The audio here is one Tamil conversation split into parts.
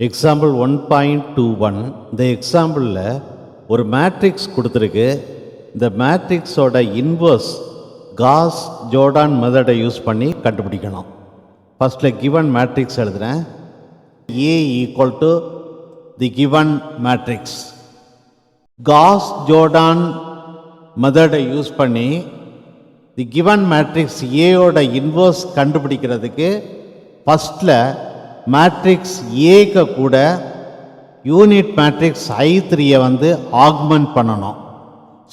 எக்ஸாம்பிள் 1.21 இந்த எக்ஸாம்பிளில் ஒரு மேட்ரிக்ஸ் கொடுத்துருக்கு. இந்த மேட்ரிக்ஸோட இன்வர்ஸ் காஸ் ஜோர்டான் மெத்தடை யூஸ் பண்ணி கண்டுபிடிக்கணும். ஃபஸ்ட்டில் கிவன் மேட்ரிக்ஸ் எழுதுகிறேன். A equal to the given matrix. Cos Jordan மெத்தடை யூஸ் பண்ணி தி கிவன் மேட்ரிக்ஸ் ஏயோட இன்வர்ஸ் கண்டுபிடிக்கிறதுக்கு ஃபஸ்ட்டில் மேட்ரிக்ஸ் ஏக்கு கூட யூனிட் மேட்ரிக்ஸ் I3 ஆக்மெண்ட் பண்ணணும்.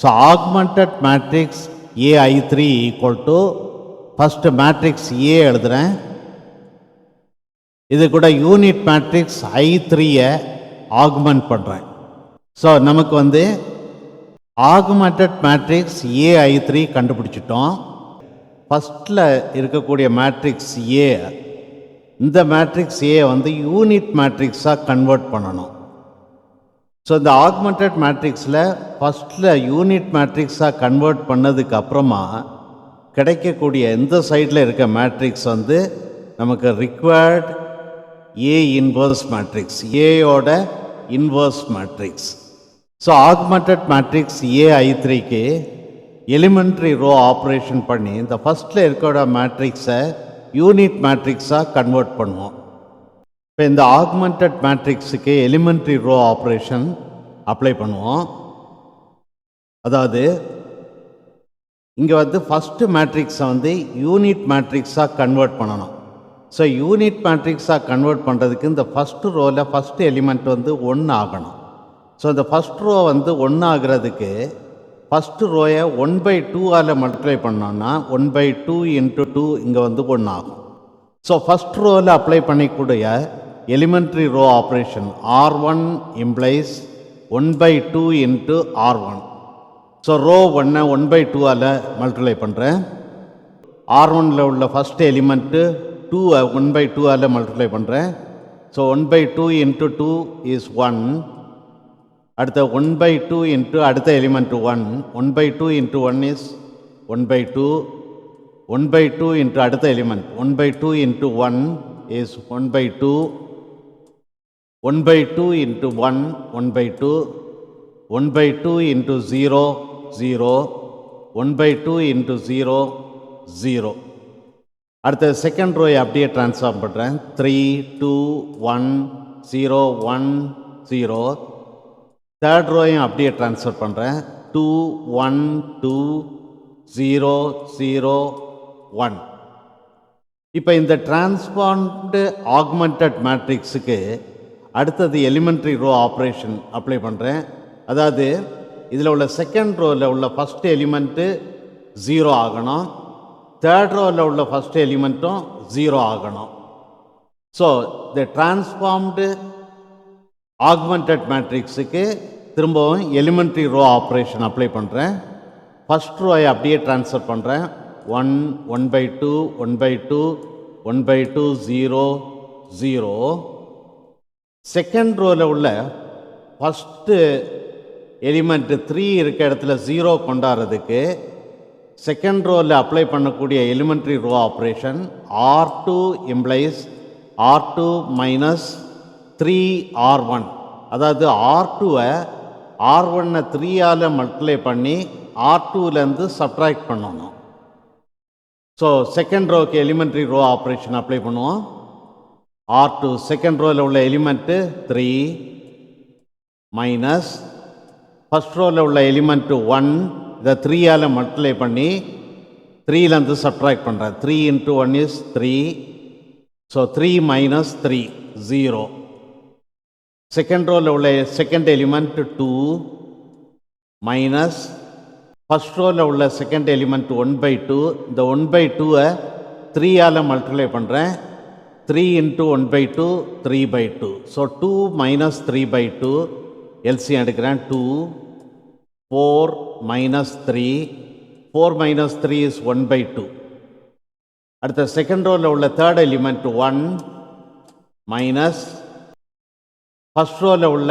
So augmented matrix AI3 equal to first matrix A எழுதுகிறேன். இது கூட யூனிட் மேட்ரிக்ஸ் I3 ஆக்மெண்ட் பண்ணுறேன். ஸோ நமக்கு ஆகுமெண்டட் மேட்ரிக்ஸ் AI3 கண்டுபிடிச்சிட்டோம். ஃபஸ்ட்டில் இருக்கக்கூடிய மேட்ரிக்ஸ் ஏ, இந்த மேட்ரிக்ஸ் ஏ யூனிட் மேட்ரிக்ஸாக கன்வெர்ட் பண்ணணும். ஸோ இந்த ஆக்மெண்டட் மேட்ரிக்ஸில் ஃபஸ்ட்டில் யூனிட் மேட்ரிக்ஸாக கன்வெர்ட் பண்ணதுக்கு அப்புறமா கிடைக்கக்கூடிய இந்த சைடில் இருக்க மேட்ரிக்ஸ் நமக்கு ரிக்வயர்ட் ஏ இன்வர்ஸ் மேட்ரிக்ஸ், ஏயோட inverse matrix. So augmented matrix AI3க்கு எலிமெண்ட்ரி ரோ ஆப்ரேஷன் பண்ணி இந்த ஃபஸ்ட்டில் இருக்கிற மேட்ரிக்ஸை யூனிட் மேட்ரிக்ஸாக கன்வெர்ட் பண்ணுவோம். இப்போ இந்த ஆக்மெண்டட் மேட்ரிக்ஸுக்கு எலிமெண்ட்ரி ரோ ஆப்ரேஷன் அப்ளை பண்ணுவோம். அதாவது இங்கே ஃபஸ்ட்டு மேட்ரிக்ஸை யூனிட் மேட்ரிக்ஸாக கன்வெர்ட் பண்ணணும். ஸோ யூனிட் மேட்ரிக்ஸாக கன்வெர்ட் பண்ணுறதுக்கு இந்த ஃபஸ்ட்டு ரோவில் ஃபஸ்ட்டு எலிமெண்ட் 1 ஆகணும். ஸோ இந்த ஃபஸ்ட் ரோ 1 ஆகிறதுக்கு ஃபஸ்ட்டு ரோயை 1/2 மல்டிப்ளை பண்ணோன்னா 1/2 × 2 இங்கே 1 ஆகும். ஸோ ஃபஸ்ட் ரோவில் அப்ளை பண்ணிக்கூடிய elementary row operation R1 implies 1/2 × R1. So row 1 1/2 multiply பண்ணுறேன். R1ல் உள்ள ஃபஸ்ட் எலிமெண்ட்டு 2 1/2 மல்டிப்ளை பண்ணுறேன். So 1/2 × 2 is 1. அடுத்த 1/2 × அடுத்த எலிமெண்ட் 1. 1/2 × 1 இஸ் 1/2. 1/2 × அடுத்த எலிமெண்ட் 1/2 × 1 இஸ் 1/2. 1/2 × 1 1/2. 1/2 × 0 0. 1/2 × 0 0. அடுத்த செகண்ட் ரோயை அப்படியே ட்ரான்ஸ்ஃபார்ம் பண்ணுறேன். 3 2 1 0 1 0. தேர்ட் ரோயும் அப்படியே ட்ரான்ஸ்ஃபர் பண்ணுறேன். 2 1 2 0 0 1. இப்போ இந்த டிரான்ஸ்ஃபார்ம்டு ஆக்மெண்டட் மேட்ரிக்ஸுக்கு அடுத்தது எலிமெண்ட்ரி ரோ ஆப்ரேஷன் அப்ளை பண்ணுறேன். அதாவது இதில் உள்ள செகண்ட் ரோவில் உள்ள ஃபஸ்ட்டு எலிமெண்ட்டு 0 ஆகணும். தேர்ட் ரோவில் உள்ள ஃபஸ்ட்டு எலிமெண்ட்டும் 0 ஆகணும். ஸோ இந்த டிரான்ஸ்ஃபார்ம்டு ஆக்மெண்டட் மேட்ரிக்ஸுக்கு திரும்பவும் எலிமெண்ட்ரி ரோ ஆப்ரேஷன் அப்ளை பண்ணுறேன். ஃபஸ்ட் ரோயை அப்படியே ட்ரான்ஸ்ஃபர் பண்ணுறேன். 1 1/2 1/2 1/2 0 0. செகண்ட் ரோவில் உள்ள ஃபஸ்ட்டு எலிமெண்ட்டு 3 இருக்க இடத்துல 0 கொண்டாடுறதுக்கு செகண்ட் ரோவில் அப்ளை பண்ணக்கூடிய elementary row operation R2 implies R2 - 3R1. அதாவது R2-ஐ R1-ஐ 3 மல்டிப்ளை பண்ணி R2லேருந்து சப்ட்ராக்ட் பண்ணணும். ஸோ செகண்ட் ரோவுக்கு எலிமெண்ட்ரி ரோ ஆப்ரேஷன் அப்ளை பண்ணுவோம். R2 செகண்ட் ரோவில் உள்ள எலிமெண்ட்டு 3 மைனஸ் ஃபஸ்ட் ரோவில் உள்ள எலிமெண்ட்டு 1, இதை 3 மல்டிப்ளை பண்ணி 3லேருந்து சப்ட்ராக்ட் பண்ணுறேன். 3 × 1 இஸ் 3. ஸோ 3 - 3 0. செகண்ட் ரோவில் உள்ள செகண்ட் எலிமெண்ட் 2 மைனஸ் ஃபஸ்ட் ரோவில் உள்ள செகண்ட் எலிமெண்ட் 1/2. இந்த 1/2-ஐ 3 மல்டிப்ளை பண்ணுறேன். 3 × 1/2 3/2. ஸோ 2 - 3/2 எல்சிஎம் எடுக்கிறேன். 2 4 - 3. 4 - 3 இஸ் 1/2. அடுத்த செகண்ட் ரோவில் உள்ள தேர்ட் எலிமெண்ட் 1 மைனஸ் ஃபஸ்ட் ரோவில் உள்ள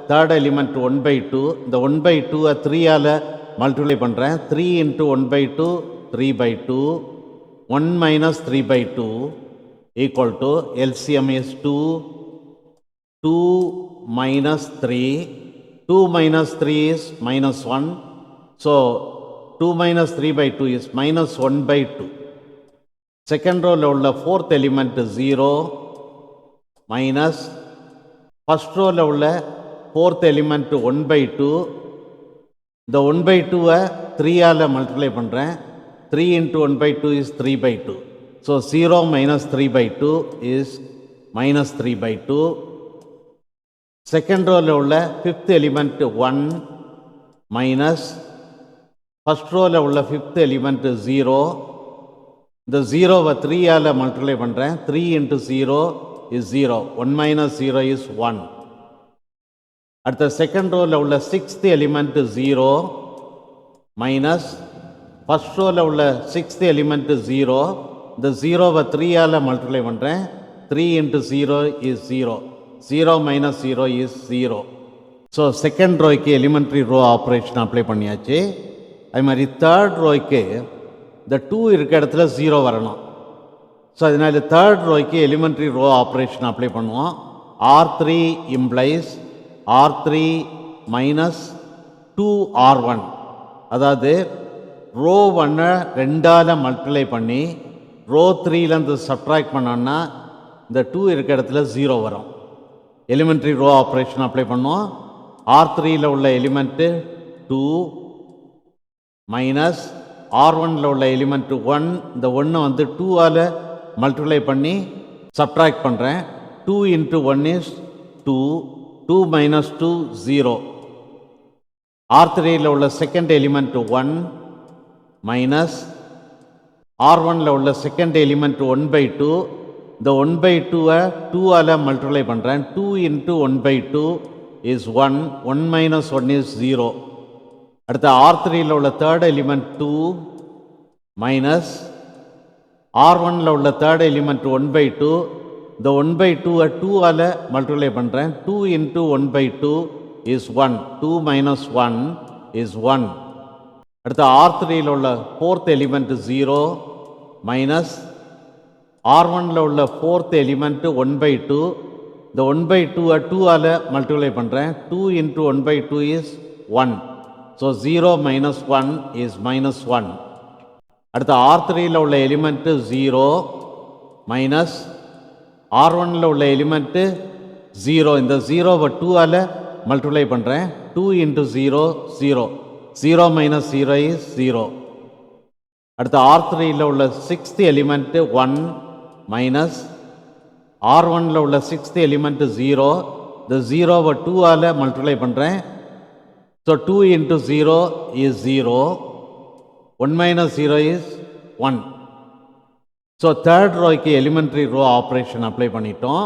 தேர்ட் எலிமெண்ட் 1/2. இந்த 1/2-ஐ 3 மல்டிப்ளை பண்ணுறேன். 3 × 1/2 3/2. 1 - 3/2 equal to LCM is 2, 2 minus 3. 2 minus 3 is minus 1. So 2 minus 3 by 2 is minus 1 by 2. Second row la ulla fourth element 0 minus first row la ulla fourth element 1 by 2. The 1 by 2 3 ஆல multiply பண்றேன். 3 into 1 by 2 is 3 by 2. So 0 minus 3 by 2 is minus 3 by 2. Second row la ulla fifth element 1 minus first row la ulla fifth element 0. The 0 3 ஆல multiply பண்றேன். 3 into 0 is 0. 1 minus 0 is 1. At the second row la ulla sixth element 0 minus first row la ulla sixth element 0. The 0 3 ஆல multiply பண்றேன். 3 into 0 is 0. 0 minus 0 is 0. So second row க்கு elementary row operation apply பண்ணியாச்சு. அதே மாதிரி third row க்கு the 2 இருக்க இடத்துல 0 வரணும். ஸோ அதனால third row க்கு elementary row operation apply பண்ணுவோம். R3 implies R3 minus 2R1. அதாவது ரோ 1 ரெண்டால மல்டிப்ளை பண்ணி ரோ 3லேருந்து சப்ட்ராக்ட் பண்ணோன்னா இந்த 2 இருக்க இடத்துல 0 வரும். எலிமெண்ட்ரி ரோ ஆப்ரேஷன் அப்ளை பண்ணுவோம். R3ல உள்ள எலிமெண்ட்டு 2 மைனஸ் R1ல உள்ள எலிமெண்ட்டு 1. இந்த 1 வந்து 2 ஆல மல்டிப்ளை பண்ணி சப்ட்ராக்ட் பண்ணுறேன். 2 into 1 is 2. 2 minus 2 0. R3ல உள்ள செகண்ட் எலிமெண்ட் 1 மைனஸ் R1ல உள்ள செகண்ட் எலிமெண்ட் 1 by 2. இந்த 1 by 2 2 ஆல மல்டிப்ளை பண்ணுறேன். 2 into 1 by 2 is 1. 1 minus 1 is 0. அடுத்த R3ல உள்ள தேர்ட் எலிமெண்ட் 2 மைனஸ் R1ல உள்ள தேர்ட் எலிமெண்ட் 1 by 2. இந்த 1 by 2 2 ஆல மல்டிப்ளை பண்ணுறேன். 2 into 1 by 2 is 1. 2 minus 1 is 1. அடுத்த R3ல உள்ள ஃபோர்த் எலிமெண்ட் 0 மைனஸ் R1ல உள்ள ஃபோர்த் எலிமெண்ட் 1 by 2. இந்த 1 by 2 2 ஆல மல்டிப்ளை பண்ணுறேன். 2 into 1 by 2 is 1. So 0 minus 1 is minus 1. அடுத்த R3ல உள்ள எலிமெண்ட் 0 மைனஸ் R1ல உள்ள எலிமெண்ட் 0. இந்த 0வை 2 ஆல மல்டிப்ளை பண்ணுறேன். 2 into 0 0. 0 minus 0 is 0. அடுத்த R3ல உள்ள சிக்ஸ்த் எலிமெண்ட் 1 மைனஸ் R1ல உள்ள சிக்ஸ்த் எலிமெண்ட் 0. இந்த 0வை 2 ஆல மல்டிப்ளை பண்ணுறேன். So 2 into 0 is 0. 1 minus 0 is 1. So third ரோய்க்கு எலிமெண்ட்ரி ரோ ஆப்ரேஷன் அப்ளை பண்ணிட்டோம்.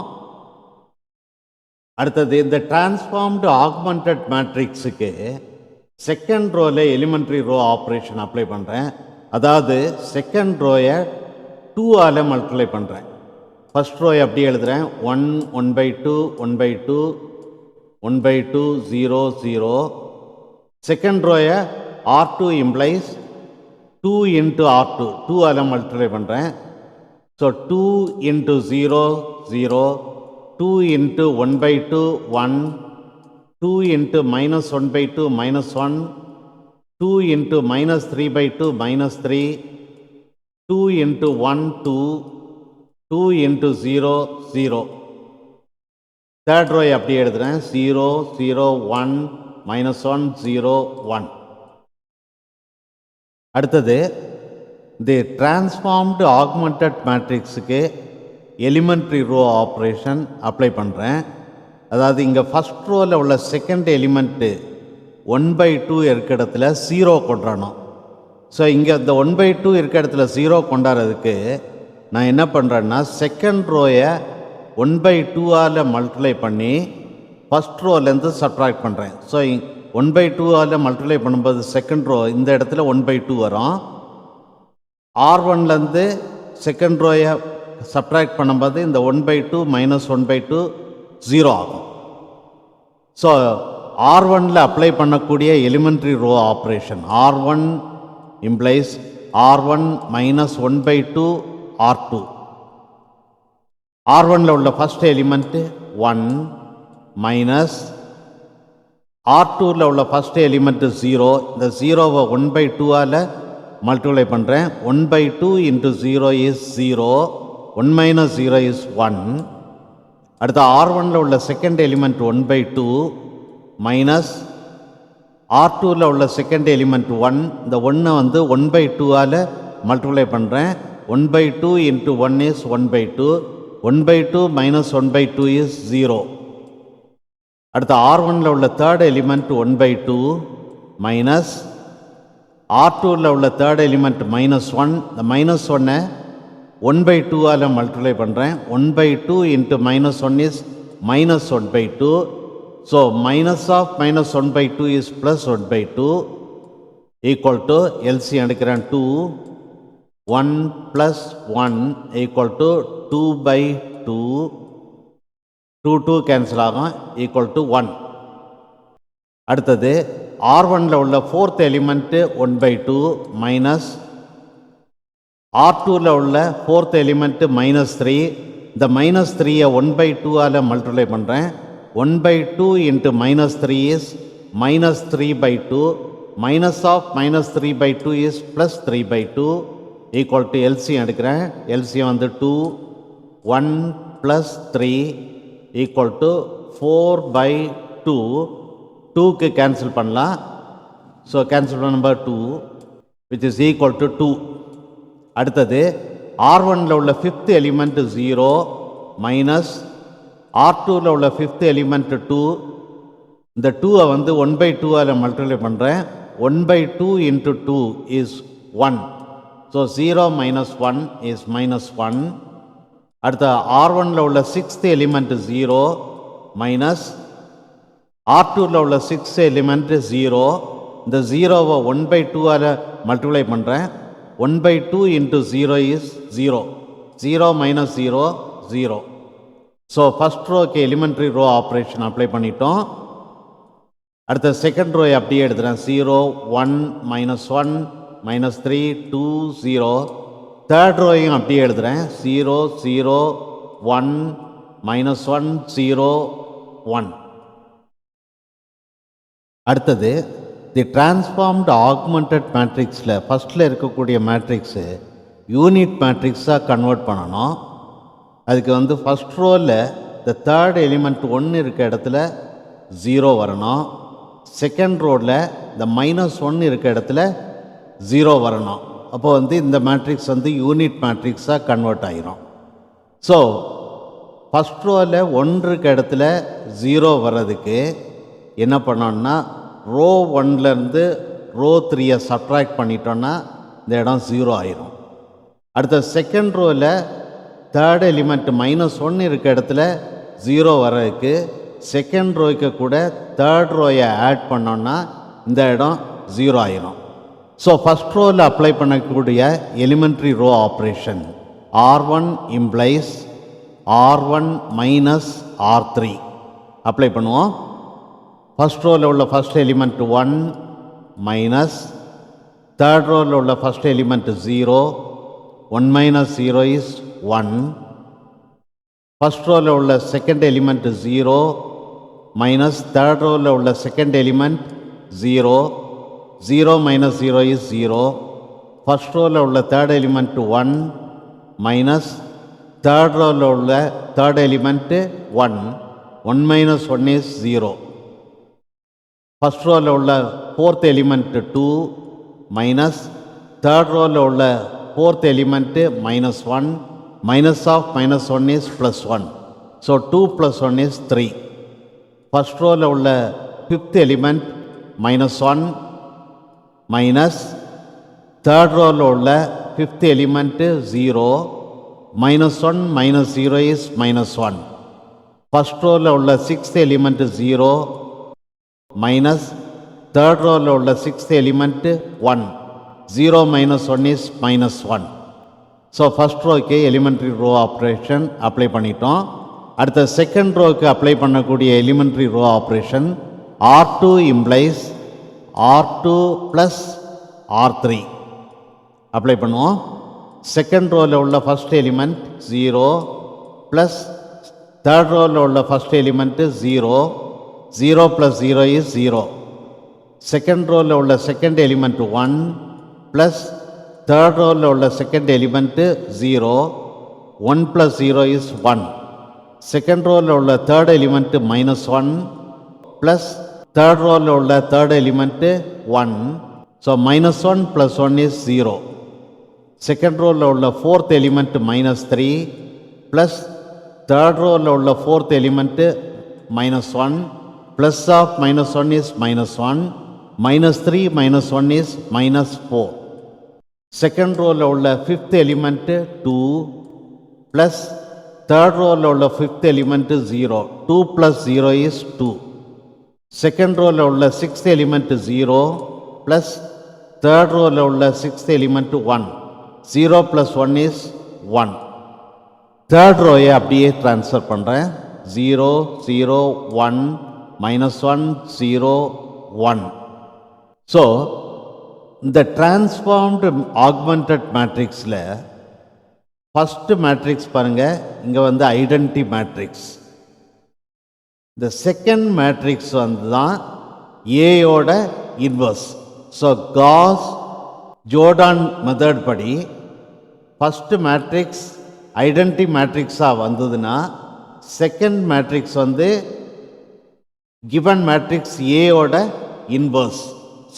அடுத்தது இந்த டிரான்ஸ்ஃபார்ம்டு ஆக்மெண்டட் மேட்ரிக்ஸுக்கு செகண்ட் ரோவில் எலிமெண்ட்ரி ரோ ஆப்ரேஷன் அப்ளை பண்ணுறேன். அதாவது செகண்ட் ரோயை 2 ஆல மல்டிப்ளை பண்ணுறேன். ஃபர்ஸ்ட் ரோயை அப்படி எழுதுகிறேன். 1 1 by 2 1 by 2 1 by 2 0 0. செகண்ட் ரோயை R2 இம்ப்ளைஸ் 2 into R2 2 ஆல மல்டிப்ளை பண்ணுறேன். So 2 into 0 0. 2 into 1 by 2 1. 2 into minus 1 by 2 minus 1. 2 into minus 3 by 2 minus 3. 2 into 1 2. 2 into 0 0. Third ரோயை அப்படி எழுதுகிறேன். 0 0 1 minus 1 0 1. அடுத்தது தி டிரான்ஸ்ஃபார்ம்டு ஆக்மெண்டட் மேட்ரிக்ஸுக்கு எலிமெண்ட்ரி ரோ ஆப்ரேஷன் அப்ளை பண்ணுறேன். அதாவது இங்கே ஃபஸ்ட் ரோவில் உள்ள செகண்ட் எலிமெண்ட்டு 1 by 2 இருக்க இடத்துல 0 கொண்டுறணும். ஸோ இங்கே இந்த 1 by 2 இருக்க இடத்துல 0 கொண்டாடுறதுக்கு நான் என்ன பண்ணுறேன்னா செகண்ட் ரோயை 1 by 2 ஆல் மல்டிப்ளை பண்ணி ஃபஸ்ட் ரோலேருந்து சப்ட்ராக்ட் பண்ணுறேன். ஸோ 1 by 2 ஆல் மல்டிப்ளை பண்ணும்போது செகண்ட் ரோ இந்த இடத்துல 1 by 2 வரும். R1லேருந்து செகண்ட் ரோயை சப்ட்ராக்ட் பண்ணும்போது இந்த 1 by 2 minus 1 by 2 0 ஆகும். ஸோ R1ல் அப்ளை பண்ணக்கூடிய elementary row operation R1 implies R1 minus 1 by 2 R2. R1ல் உள்ள ஃபஸ்ட் எலிமெண்ட்டு 1 மைனஸ் R2ல உள்ள ஃபஸ்ட் எலிமெண்ட் 0. இந்த 0வை 1/2ஆல் மல்டிப்ளை பண்ணுறேன். 1/2 இன்ட்டு 0 இஸ் 0. 1 minus 0 is 1. அடுத்து R1ல உள்ள செகண்ட் எலிமெண்ட் 1/2 மைனஸ் R2ல உள்ள செகண்ட் எலிமெண்ட் 1. இந்த 1 வந்து 1/2ஆல் மல்டிப்ளை பண்ணுறேன். 1/2 இன்ட்டு 1 இஸ் 1/2. 1/2 minus 1/2 is 0. அடுத்து R1ல உள்ள தேர்ட் எலிமெண்ட் 1/2 மைனஸ் R2ல உள்ள தேர்ட் எலிமெண்ட் -1. இந்த -1ஐ 1/2ஆல் மல்டிப்ளை பண்ணுறேன். 1/2 into -1 is -1/2. So minus of -1/2 is +1/2 equal to LCM எடுக்கிறேன். 2 1 + 1 ஈக்குவல் டு 2/2. 2 கேன்சல் ஆகும் ஈக்குவல் டு 1. அடுத்தது R1ல உள்ள ஃபோர்த் எலிமெண்ட்டு 1/2 மைனஸ் R2ல உள்ள ஃபோர்த் எலிமெண்ட்டு -3. இந்த -3ஐ 1/2ஆல் மல்டிப்ளை பண்ணுறேன். 1/2 into -3 is -3/2. Minus of -3/2 is +3/2 equal to LCM எடுக்கிறேன். எல்சிஎம் வந்து 2 1 + 3 ஈக்குவல் டு 4/2. 2க்கு கேன்சல் பண்ணலாம். ஸோ கேன்சல் பண்ண number 2 which is equal to 2. அடுத்தது R1ல உள்ள ஃபிஃப்த் எலிமெண்ட் 0 மைனஸ் R2ல உள்ள ஃபிஃப்த் எலிமெண்ட் 2. இந்த 2ஐ வந்து 1/2ஆல் மல்டிப்ளை பண்ணுறேன். 1/2 into 2 is 1. So 0 minus 1 is -1. அடுத்த R1ல உள்ள சிக்ஸ்த் எலிமெண்ட் 0 மைனஸ் R2ல உள்ள சிக்ஸ்த் எலிமெண்ட் 0. இந்த 0வை 1/2ஆல் மல்டிப்ளை பண்ணுறேன். 1/2 into 0 is 0. 0 minus 0 0. So first ரோக்கு எலிமெண்ட்ரி ரோ ஆப்ரேஷன் அப்ளை பண்ணிட்டோம். அடுத்த செகண்ட் ரோயை அப்படியே எடுத்துகிறேன். 0 1 -1 -3 2 0. தேர்ட் ரோயும் அப்படியே எழுதுகிறேன். 0 0 1 -1 0 1. அடுத்தது தி டிரான்ஸ்ஃபார்ம்டு ஆக்மெண்டட் மேட்ரிக்ஸில் ஃபஸ்ட்டில் இருக்கக்கூடிய மேட்ரிக்ஸு யூனிட் மேட்ரிக்ஸாக கன்வெர்ட் பண்ணணும். அதுக்கு வந்து ஃபஸ்ட் ரோவில் இந்த தேர்ட் எலிமெண்ட் 1 இருக்க இடத்துல 0 வரணும். செகண்ட் ரோவில் இந்த -1 இருக்க இடத்துல 0 வரணும். அப்போ வந்து இந்த மேட்ரிக்ஸ் வந்து யூனிட் மேட்ரிக்ஸாக கன்வெர்ட் ஆகிரும். ஸோ ஃபஸ்ட் ரோவில் 1 இருக்க இடத்துல 0 வர்றதுக்கு என்ன பண்ணோன்னா ரோ 1லேருந்து ரோ 3ஐ சப்ட்ராக்ட் பண்ணிட்டோன்னா இந்த இடம் 0 ஆயிரும். அடுத்த செகண்ட் ரோவில் தேர்ட் எலிமெண்ட் -1 இருக்க இடத்துல 0 வர்றதுக்கு செகண்ட் ரோய்க்கு கூட தேர்ட் ரோயை ஆட் பண்ணோன்னா இந்த இடம் 0 ஆயிரும். ஸோ ஃபஸ்ட் ரோவில் அப்ளை பண்ணக்கூடிய elementary row operation R1 implies R1 minus R3 apply பண்ணுவோம். ஃபஸ்ட் ரோவில் உள்ள ஃபஸ்ட் எலிமெண்ட் 1 மைனஸ் தேர்ட் ரோவில் உள்ள first element 0. 1 minus 0 is 1. First ரோவில் உள்ள செகண்ட் எலிமெண்ட் 0 மைனஸ் தேர்ட் ரோவில் உள்ள second element 0. 0 minus 0 is 0. First ரோவில் உள்ள தேர்ட் எலிமெண்ட் 1 மைனஸ் தேர்ட் ரோவில் உள்ள third element 1. 1 minus 1 is 0. First ரோவில் உள்ள ஃபோர்த் எலிமெண்ட் 2 மைனஸ் தேர்ட் ரோவில் உள்ள fourth element -1. Minus of -1 is +1. So 2 + 1 is 3. First ரோவில் உள்ள ஃபிஃப்த் எலிமெண்ட் -1 மைனஸ் தேர்ட் ரோவில் உள்ள fifth element 0. -1 minus 0 is -1. First ரோவில் உள்ள சிக்ஸ்த் எலிமெண்ட் 0 மைனஸ் தேர்ட் ரோவில் உள்ள sixth element 1. 0 minus 1 is -1. So first ரோக்கு எலிமெண்ட்ரி ரோ ஆப்ரேஷன் அப்ளை பண்ணிட்டோம். அடுத்த செகண்ட் ரோக்கு அப்ளை பண்ணக்கூடிய elementary row operation R2 implies R2 plus R3 apply பண்ணுவோம். செகண்ட் ரோவில் உள்ள ஃபஸ்ட் எலிமெண்ட் 0 ப்ளஸ் தேர்ட் ரோவில் உள்ள ஃபஸ்ட் எலிமெண்ட்டு 0, 0 + 0 இஸ் 0. செகண்ட் ரோவில் உள்ள செகண்ட் எலிமெண்ட் 1 ப்ளஸ் தேர்ட் ரோவில் உள்ள செகண்ட் எலிமெண்ட்டு 0, 1 + 0 இஸ் 1. செகண்ட் ரோவில் உள்ள தேர்ட் எலிமெண்ட்டு -1 ப்ளஸ் தேர்ட் ரோவில் உள்ள third element 1. So -1 + 1 is 0. Second ரோவில் உள்ள ஃபோர்த் எலிமெண்ட்டு -3 ப்ளஸ் தேர்ட் ரோவில் உள்ள fourth element -1. Plus of -1 is -1. -3 -1 is -4. Second ரோவில் உள்ள ஃபிஃப்த் எலிமெண்ட்டு 2 ப்ளஸ் தேர்ட் ரோவில் உள்ள ஃபிஃப்த் எலிமெண்ட்டு 0. 2 + 0 இஸ் 2. செகண்ட் ரோவில் உள்ள சிக்ஸ்த் எலிமெண்ட்டு 0 ப்ளஸ் தேர்ட் ரோவில் உள்ள சிக்ஸ்த் எலிமெண்ட்டு 1. 0 + 1 இஸ் 1. தேர்ட் ரோயை அப்படியே ட்ரான்ஸ்ஃபர் பண்ணுறேன். 0 0 1 -1 0 1. ஸோ இந்த டிரான்ஸ்ஃபார்ம்டு ஆக்மெண்டட் மேட்ரிக்ஸில் ஃபஸ்ட்டு மேட்ரிக்ஸ் பாருங்கள், இங்கே வந்து ஐடென்டிட்டி மேட்ரிக்ஸ். இந்த செகண்ட் மேட்ரிக்ஸ் வந்து தான் ஏயோட inverse. So Gauss Jordan method படி ஃபஸ்ட்டு மேட்ரிக்ஸ் ஐடென்டிட்டி மேட்ரிக்ஸாக வந்ததுன்னா செகண்ட் மேட்ரிக்ஸ் வந்து கிவன் மேட்ரிக்ஸ் ஏயோட inverse.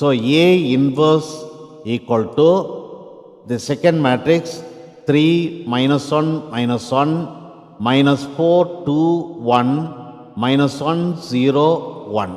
So A inverse equal to the second matrix 3 -1 -1 -4 2 1 -1 0 1.